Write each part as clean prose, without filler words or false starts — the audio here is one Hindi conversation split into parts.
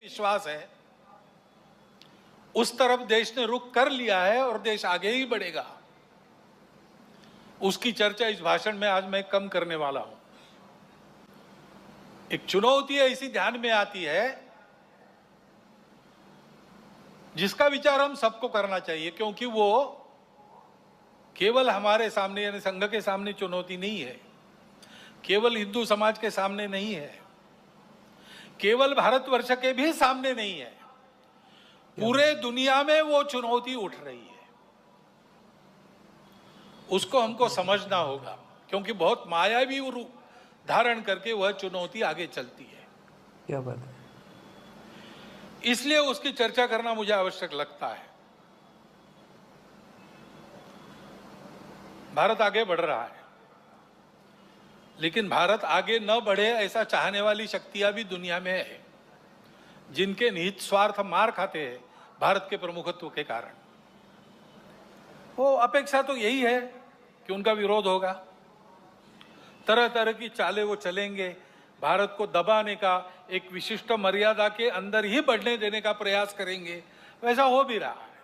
विश्वास है उस तरफ देश ने रुख कर लिया है और देश आगे ही बढ़ेगा। उसकी चर्चा इस भाषण में आज मैं कम करने वाला हूं। एक चुनौती ऐसी ध्यान में आती है जिसका विचार हम सबको करना चाहिए, क्योंकि वो केवल हमारे सामने यानी संघ के सामने चुनौती नहीं है, केवल हिंदू समाज के सामने नहीं है, केवल भारतवर्ष के भी सामने नहीं है, पूरे दुनिया में वो चुनौती उठ रही है। उसको हमको समझना होगा, क्योंकि बहुत मायावी रूप धारण करके वह चुनौती आगे चलती है। क्या बात है। इसलिए उसकी चर्चा करना मुझे आवश्यक लगता है। भारत आगे बढ़ रहा है, लेकिन भारत आगे न बढ़े ऐसा चाहने वाली शक्तियां भी दुनिया में है, जिनके निहित स्वार्थ मार खाते हैं भारत के प्रमुखत्व के कारण। वो अपेक्षा तो यही है कि उनका विरोध होगा, तरह तरह की चालें वो चलेंगे, भारत को दबाने का, एक विशिष्ट मर्यादा के अंदर ही बढ़ने देने का प्रयास करेंगे। वैसा हो भी रहा है,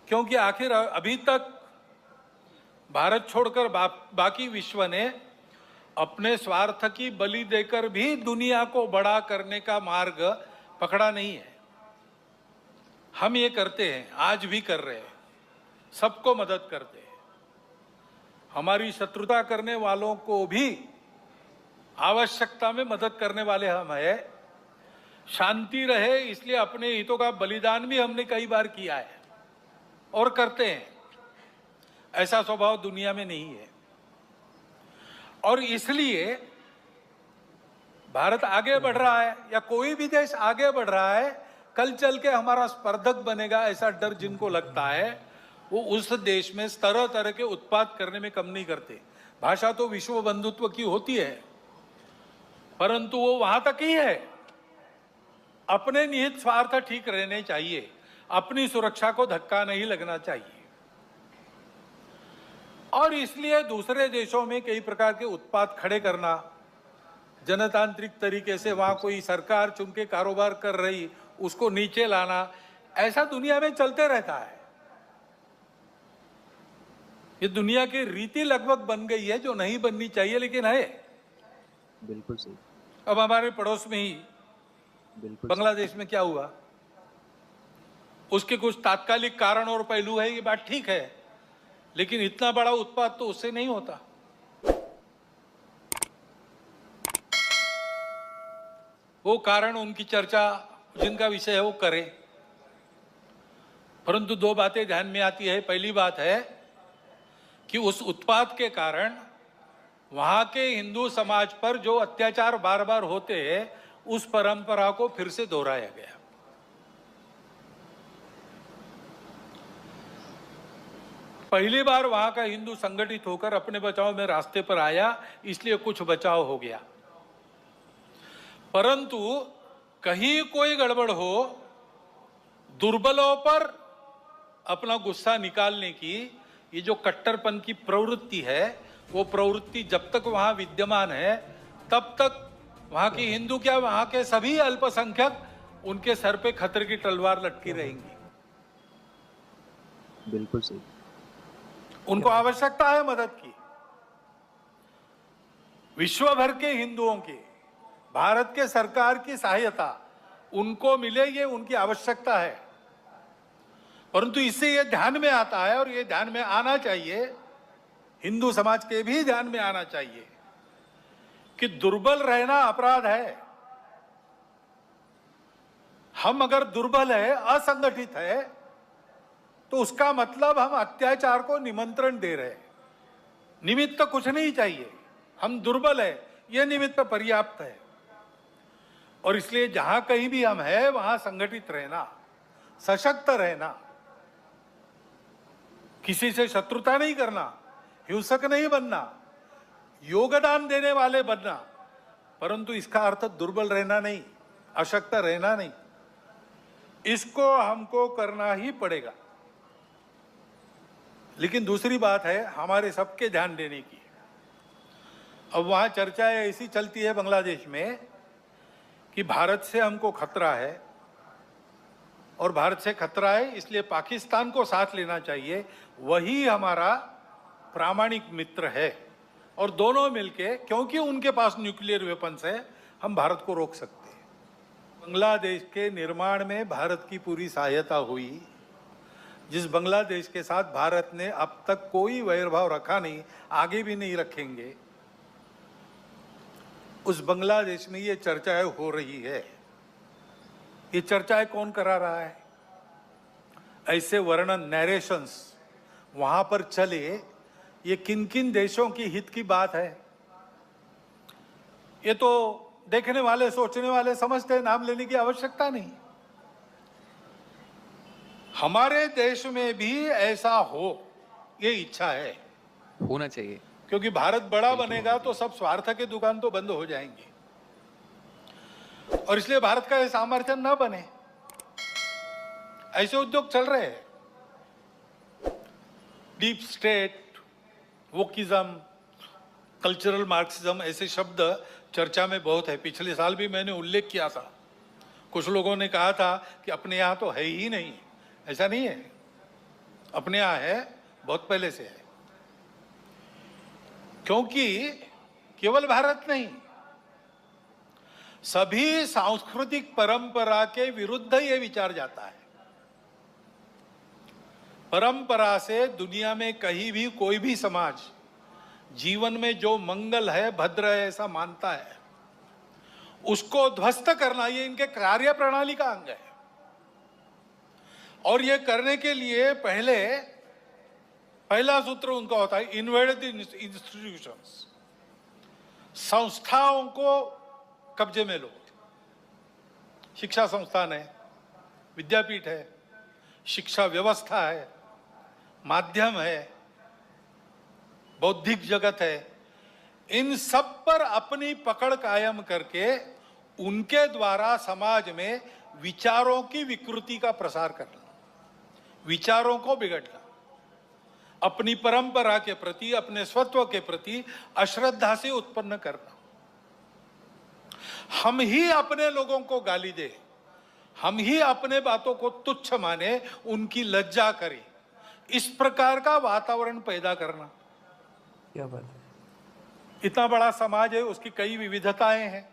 क्योंकि आखिर अभी तक भारत छोड़कर बाकी विश्व ने अपने स्वार्थ की बलि देकर भी दुनिया को बड़ा करने का मार्ग पकड़ा नहीं है। हम ये करते हैं, आज भी कर रहे हैं, सबको मदद करते हैं। हमारी शत्रुता करने वालों को भी आवश्यकता में मदद करने वाले हम हैं। शांति रहे इसलिए अपने हितों का बलिदान भी हमने कई बार किया है और करते हैं। ऐसा स्वभाव दुनिया में नहीं है, और इसलिए भारत आगे बढ़ रहा है या कोई भी देश आगे बढ़ रहा है, कल चल के हमारा स्पर्धक बनेगा ऐसा डर जिनको लगता है, वो उस देश में तरह तरह के उत्पाद करने में कम नहीं करते। भाषा तो विश्व बंधुत्व की होती है, परंतु वो वहां तक ही है। अपने निहित स्वार्थ ठीक रहने चाहिए, अपनी सुरक्षा को धक्का नहीं लगना चाहिए। और इसलिए दूसरे देशों में कई प्रकार के उत्पाद खड़े करना, जनतांत्रिक तरीके से वहां कोई सरकार चुन के कारोबार कर रही, उसको नीचे लाना, ऐसा दुनिया में चलते रहता है। ये दुनिया की रीति लगभग बन गई है, जो नहीं बननी चाहिए लेकिन है। बिल्कुल सही। अब हमारे पड़ोस में ही बांग्लादेश में क्या हुआ, उसके कुछ तात्कालिक कारण और पहलू है, ये बात ठीक है, लेकिन इतना बड़ा उत्पाद तो उससे नहीं होता। वो कारण, उनकी चर्चा जिनका विषय है वो करें, परंतु दो बातें ध्यान में आती है। पहली बात है कि उस उत्पाद के कारण वहां के हिंदू समाज पर जो अत्याचार बार बार होते हैं, उस परंपरा को फिर से दोहराया गया। पहली बार वहां का हिंदू संगठित होकर अपने बचाव में रास्ते पर आया, इसलिए कुछ बचाव हो गया। परंतु कहीं कोई गड़बड़ हो, दुर्बलों पर अपना गुस्सा निकालने की ये जो कट्टरपन की प्रवृत्ति है, वो प्रवृत्ति जब तक वहां विद्यमान है, तब तक वहां की हिंदू क्या, वहां के सभी अल्पसंख्यक, उनके सर पे खतरे की तलवार लटकी रहेंगी। बिल्कुल सही। उनको आवश्यकता है मदद की, विश्व भर के हिंदुओं की, भारत के सरकार की सहायता उनको मिले, ये उनकी आवश्यकता है। परंतु इससे ये ध्यान में आता है, और ये ध्यान में आना चाहिए, हिंदू समाज के भी ध्यान में आना चाहिए, कि दुर्बल रहना अपराध है। हम अगर दुर्बल है, असंगठित है, तो उसका मतलब हम अत्याचार को निमंत्रण दे रहे हैं। निमित्त कुछ नहीं चाहिए, हम दुर्बल है, यह निमित्त पर्याप्त है। और इसलिए जहां कहीं भी हम हैं, वहां संगठित रहना, सशक्त रहना, किसी से शत्रुता नहीं करना, हिंसक नहीं बनना, योगदान देने वाले बनना, परंतु इसका अर्थ दुर्बल रहना नहीं, अशक्त रहना नहीं। इसको हमको करना ही पड़ेगा। लेकिन दूसरी बात है हमारे सबके ध्यान देने की। अब वहां चर्चा ऐसी चलती है बांग्लादेश में कि भारत से हमको खतरा है और भारत से खतरा है इसलिए पाकिस्तान को साथ लेना चाहिए, वही हमारा प्रामाणिक मित्र है। और दोनों मिलके, क्योंकि उनके पास न्यूक्लियर वेपन्स है, हम भारत को रोक सकते हैं। बांग्लादेश के निर्माण में भारत की पूरी सहायता हुई। जिस बांग्लादेश के साथ भारत ने अब तक कोई वैरभाव रखा नहीं, आगे भी नहीं रखेंगे, उस बांग्लादेश में ये चर्चाएं हो रही है। ये चर्चाएं कौन करा रहा है? ऐसे वर्णन, नैरेशंस वहां पर चले, ये किन किन देशों की हित की बात है? ये तो देखने वाले, सोचने वाले समझते हैं, नाम लेने की आवश्यकता नहीं। हमारे देश में भी ऐसा हो, ये इच्छा है, होना चाहिए। क्योंकि भारत बड़ा बनेगा तो सब स्वार्थ के दुकान तो बंद हो जाएंगे, और इसलिए भारत का ये सामर्थ्य न बने। ऐसे उद्योग चल रहे हैं। Deep state, wokeism, cultural Marxism, ऐसे शब्द चर्चा में बहुत है। पिछले साल भी मैंने उल्लेख किया था। कुछ लोगों ने कहा था कि अपने यहाँ तो है ही नहीं। ऐसा नहीं है, अपने यहाँ है, बहुत पहले से है। क्योंकि केवल भारत नहीं, सभी सांस्कृतिक परंपरा के विरुद्ध ये विचार जाता है। परंपरा से दुनिया में कहीं भी कोई भी समाज जीवन में जो मंगल है, भद्र है, ऐसा मानता है, उसको ध्वस्त करना ये इनके कार्य प्रणाली का अंग है। और ये करने के लिए पहला सूत्र उनका होता है, इन्वेड द इंस्टीट्यूशंस। संस्थाओं को कब्जे में लो। शिक्षा संस्थान है, विद्यापीठ है, शिक्षा व्यवस्था है, माध्यम है, बौद्धिक जगत है, इन सब पर अपनी पकड़ कायम करके उनके द्वारा समाज में विचारों की विकृति का प्रसार करना, विचारों को बिगड़ना, अपनी परंपरा के प्रति, अपने स्वत्व के प्रति अश्रद्धा से उत्पन्न करना। हम ही अपने लोगों को गाली दे, हम ही अपने बातों को तुच्छ माने, उनकी लज्जा करें, इस प्रकार का वातावरण पैदा करना। क्या बात है। इतना बड़ा समाज है, उसकी कई विविधताएं हैं,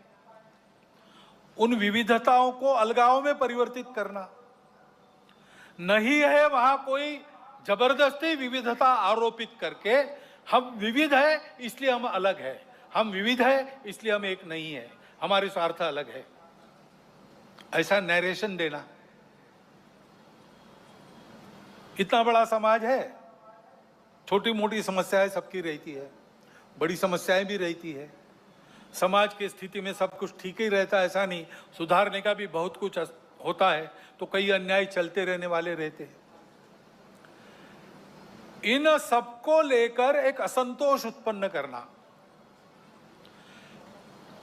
उन विविधताओं को अलगाव में परिवर्तित करना नहीं है। वहां कोई जबरदस्ती विविधता आरोपित करके हम विविध है इसलिए हम अलग है, हम विविध है इसलिए हम एक नहीं है, हमारे स्वार्थ अलग है, ऐसा नैरेशन देना। इतना बड़ा समाज है, छोटी मोटी समस्याएं सबकी रहती है, बड़ी समस्याएं भी रहती है। समाज की स्थिति में सब कुछ ठीक ही रहता है, ऐसा नहीं, सुधारने का भी बहुत कुछ होता है, तो कई अन्याय चलते रहने वाले रहते हैं। इन सबको लेकर एक असंतोष उत्पन्न करना,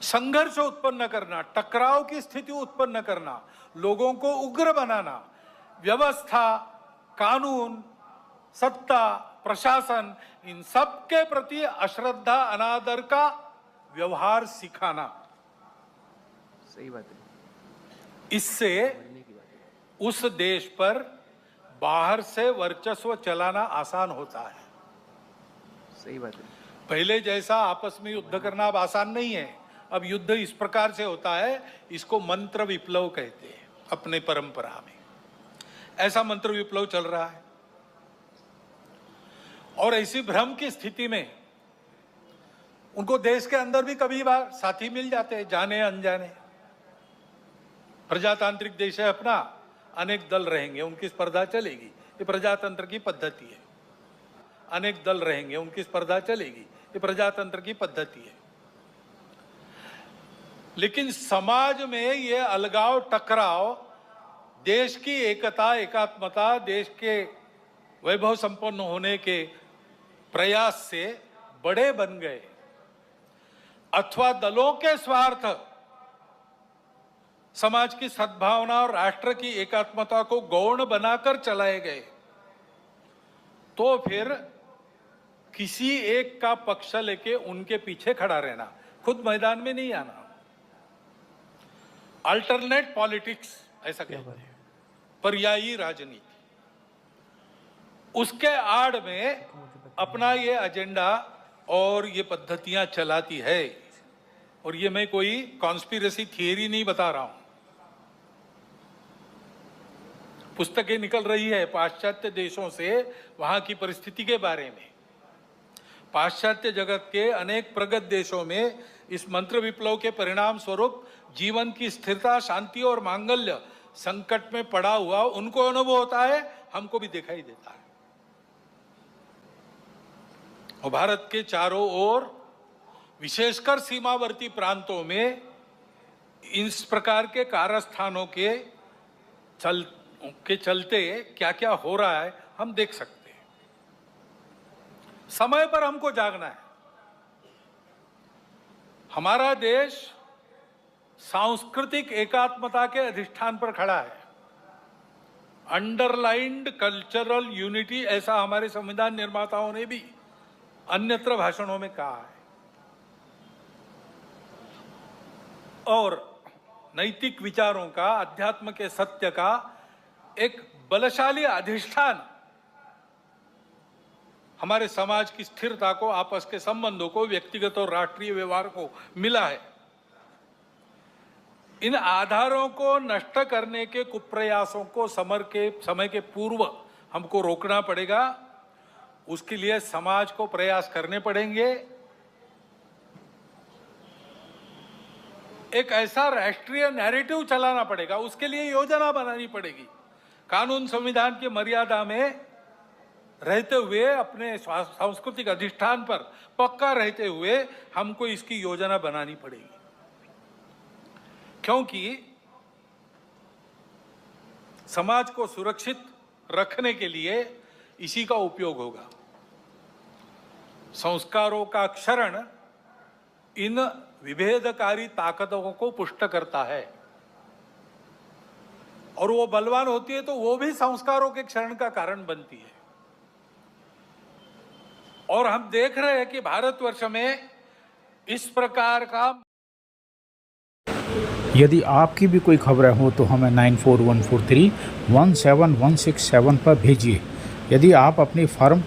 संघर्ष उत्पन्न करना, टकराव की स्थिति उत्पन्न करना, लोगों को उग्र बनाना, व्यवस्था, कानून, सत्ता, प्रशासन, इन सब के प्रति अश्रद्धा, अनादर का व्यवहार सिखाना। सही बात है। इससे उस देश पर बाहर से वर्चस्व चलाना आसान होता है। सही बात है। पहले जैसा आपस में युद्ध करना अब आसान नहीं है। अब युद्ध इस प्रकार से होता है, इसको मंत्र विप्लव कहते हैं अपने परंपरा में। ऐसा मंत्र विप्लव चल रहा है। और ऐसी भ्रम की स्थिति में उनको देश के अंदर भी कभी बार साथी मिल जाते हैं, जाने अनजाने। प्रजातांत्रिक देश है अपना, अनेक दल रहेंगे, उनकी स्पर्धा चलेगी, ये प्रजातंत्र की पद्धति है। अनेक दल रहेंगे, उनकी स्पर्धा चलेगी, ये प्रजातंत्र की पद्धति है। लेकिन समाज में ये अलगाव, टकराव, देश की एकता, एकात्मता, देश के वैभव संपन्न होने के प्रयास से बड़े बन गए, अथवा दलों के स्वार्थ समाज की सद्भावना और राष्ट्र की एकात्मता को गौण बनाकर चलाए गए, तो फिर किसी एक का पक्ष लेके उनके पीछे खड़ा रहना, खुद मैदान में नहीं आना। अल्टरनेट पॉलिटिक्स ऐसा कहते हैं, पर्यायी राजनीति। उसके आड़ में अपना ये एजेंडा और ये पद्धतियां चलाती है। और ये मैं कोई कॉन्स्पिरेसी थियरी नहीं बता रहा हूं, पुस्तकें निकल रही है पाश्चात्य देशों से वहां की परिस्थिति के बारे में। पाश्चात्य जगत के अनेक प्रगत देशों में इस मंत्र विप्लव के परिणाम स्वरूप जीवन की स्थिरता, शांति और मांगल्य संकट में पड़ा हुआ उनको अनुभव होता है, हमको भी दिखाई देता है। और भारत के चारों ओर विशेषकर सीमावर्ती प्रांतों में इस प्रकार के कारस्थानों के चलते क्या क्या हो रहा है हम देख सकते हैं। समय पर हमको जागना है। हमारा देश सांस्कृतिक एकात्मता के अधिष्ठान पर खड़ा है। अंडरलाइंड कल्चरल यूनिटी, ऐसा हमारे संविधान निर्माताओं ने भी अन्यत्र भाषणों में कहा है। और नैतिक विचारों का, अध्यात्म के सत्य का एक बलशाली अधिष्ठान हमारे समाज की स्थिरता को, आपस के संबंधों को, व्यक्तिगत और राष्ट्रीय व्यवहार को मिला है। इन आधारों को नष्ट करने के कुप्रयासों को समय के पूर्व हमको रोकना पड़ेगा। उसके लिए समाज को प्रयास करने पड़ेंगे। एक ऐसा राष्ट्रीय नैरेटिव चलाना पड़ेगा, उसके लिए योजना बनानी पड़ेगी। कानून संविधान की मर्यादा में रहते हुए, अपने सांस्कृतिक अधिष्ठान पर पक्का रहते हुए हमको इसकी योजना बनानी पड़ेगी। क्योंकि समाज को सुरक्षित रखने के लिए इसी का उपयोग होगा। संस्कारों का क्षरण इन विभेदकारी ताकतों को पुष्ट करता है, और वो बलवान होती है तो वो भी संस्कारों के क्षरण का कारण बनती है। और हम देख रहे हैं कि भारतवर्ष में इस प्रकार का। यदि आपकी भी कोई खबरें हो तो हमें 9414317167 पर भेजिए। यदि आप अपनी फर्म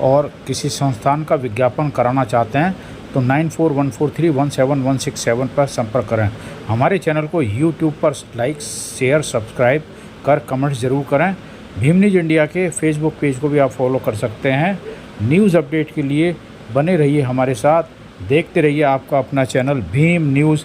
और किसी संस्थान का विज्ञापन कराना चाहते हैं तो 9414317167 पर संपर्क करें। हमारे चैनल को YouTube पर लाइक, शेयर, सब्सक्राइब कर कमेंट ज़रूर करें। भीम न्यूज़ इंडिया के फेसबुक पेज को भी आप फॉलो कर सकते हैं। न्यूज़ अपडेट के लिए बने रहिए हमारे साथ, देखते रहिए आपका अपना चैनल भीम न्यूज़